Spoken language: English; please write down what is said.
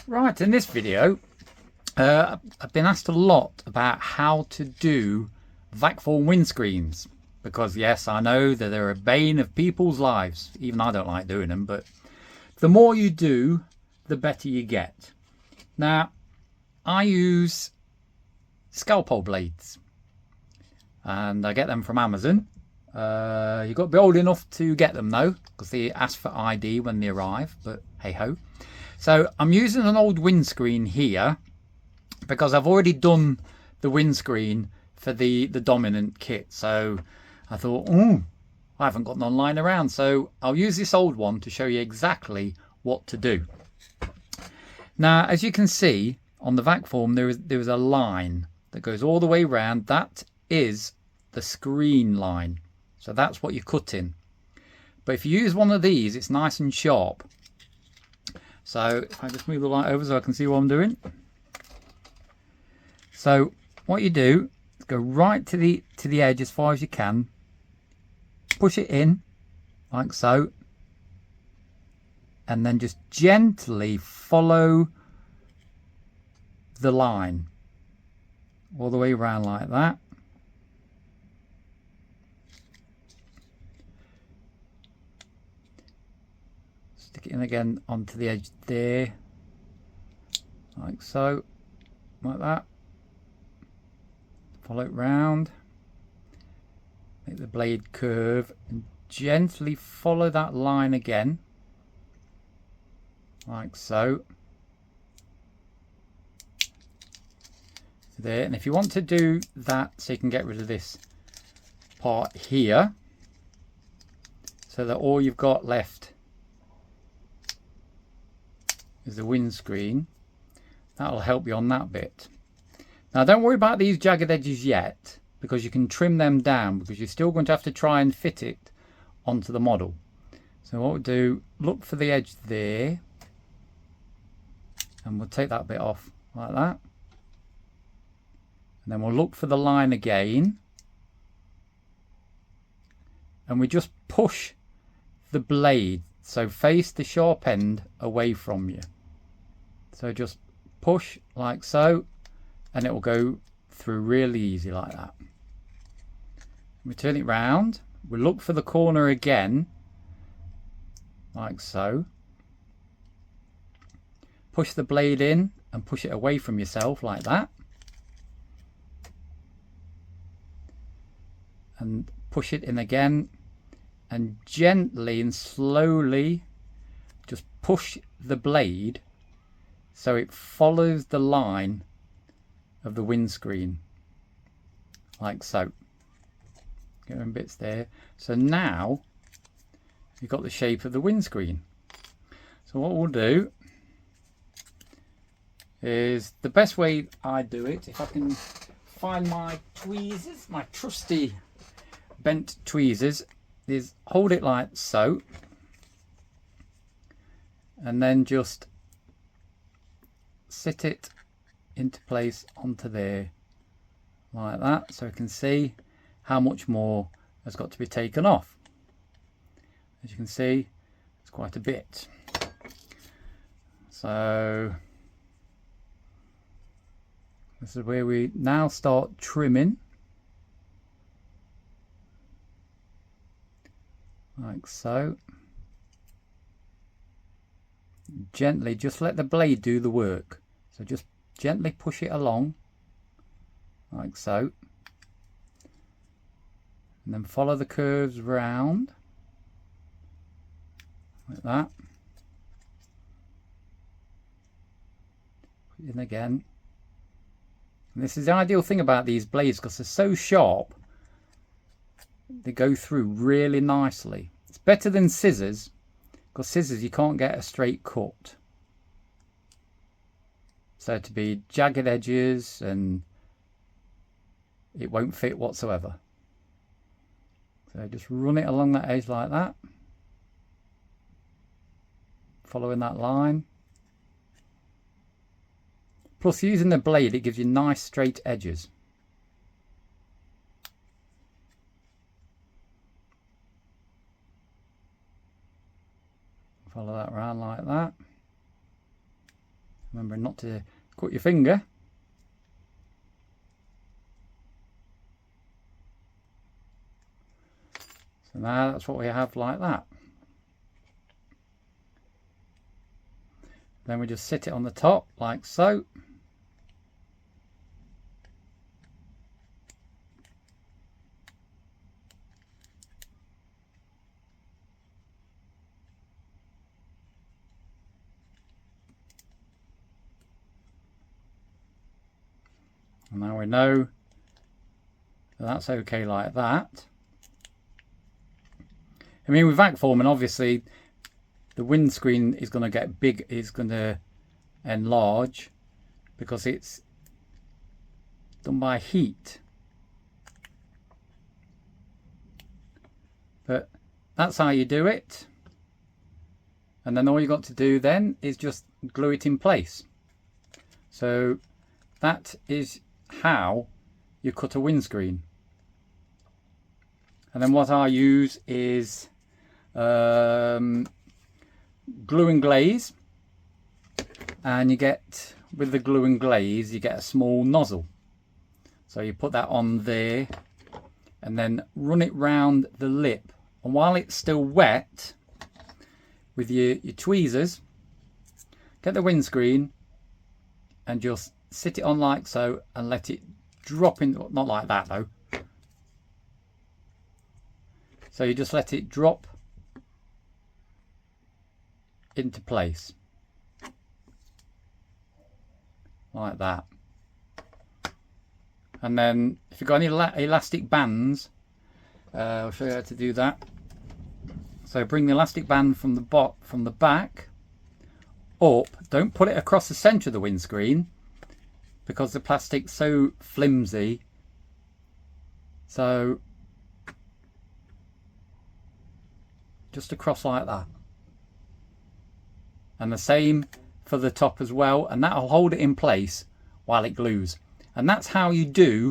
Right, in this video, I've been asked a lot about how to do vac form windscreens. Because yes, I know that they're a bane of people's lives. Even I don't like doing them, but the more you do, the better you get. Now, I use scalpel blades. And I get them from Amazon. You've got to be old enough to get them though, because they ask for ID when they arrive, but hey ho. So I'm using an old windscreen here because I've already done the windscreen for the dominant kit. So I thought, I haven't got none lying around, so I'll use this old one to show you exactly what to do. Now, as you can see on the vac form, there is a line that goes all the way around. That is the screen line. So that's what you're cutting. But if you use one of these, it's nice and sharp. So if I just move the light over so I can see what I'm doing. So what you do is go right to the edge as far as you can. Push it in like so. And then just gently follow the line all the way around like that. Stick it in again onto the edge there, like so, like that. Follow it round, make the blade curve, and gently follow that line again, like so. There, and if you want to do that so you can get rid of this part here, so that all you've got left is the windscreen, that'll help you on that bit. Now don't worry about these jagged edges yet, because you can trim them down, because you're still going to have to try and fit it onto the model. So what we'll do, look for the edge there, and we'll take that bit off like that. And then we'll look for the line again, and we just push the blade, so face the sharp end away from you. So just push like so, and it will go through really easy like that. We turn it round, we look for the corner again, like so. Push the blade in and push it away from yourself like that. And push it in again, and gently and slowly just push the blade so it follows the line of the windscreen, like so. Get in bits there. So now you've got the shape of the windscreen. So what we'll do is, the best way I do it, if I can find my tweezers, my trusty bent tweezers, is hold it like so, and then just sit it into place onto there like that, so you can see how much more has got to be taken off. As you can see, it's quite a bit. So this is where we now start trimming, like so. Gently, just let the blade do the work. So just gently push it along, like so. And then follow the curves round, like that. Put it in again. And this is the ideal thing about these blades, because they're so sharp, they go through really nicely. It's better than scissors, because scissors you can't get a straight cut. So to be jagged edges and it won't fit whatsoever. So just run it along that edge like that, following that line. Plus, using the blade, it gives you nice straight edges. Follow that around like that. Remember not to cut your finger. So now that's what we have like that. Then we just sit it on the top like so. And now we know that's okay like that. I mean, with vac forming, obviously the windscreen is going to get big, is going to enlarge because it's done by heat. But that's how you do it. And then all you got to do then is just glue it in place. So that is how you cut a windscreen. And then what I use is glue and glaze, and you get, with the glue and glaze, you get a small nozzle. So you put that on there and then run it round the lip, and while it's still wet, with your tweezers, get the windscreen and just sit it on like so and let it drop in, not like that though. So you just let it drop into place like that. And then if you've got any elastic bands, I'll show you how to do that. So bring the elastic band from the back up. Don't put it across the centre of the windscreen because the plastic's so flimsy. So just across like that. And the same for the top as well, and that'll hold it in place while it glues. And that's how you do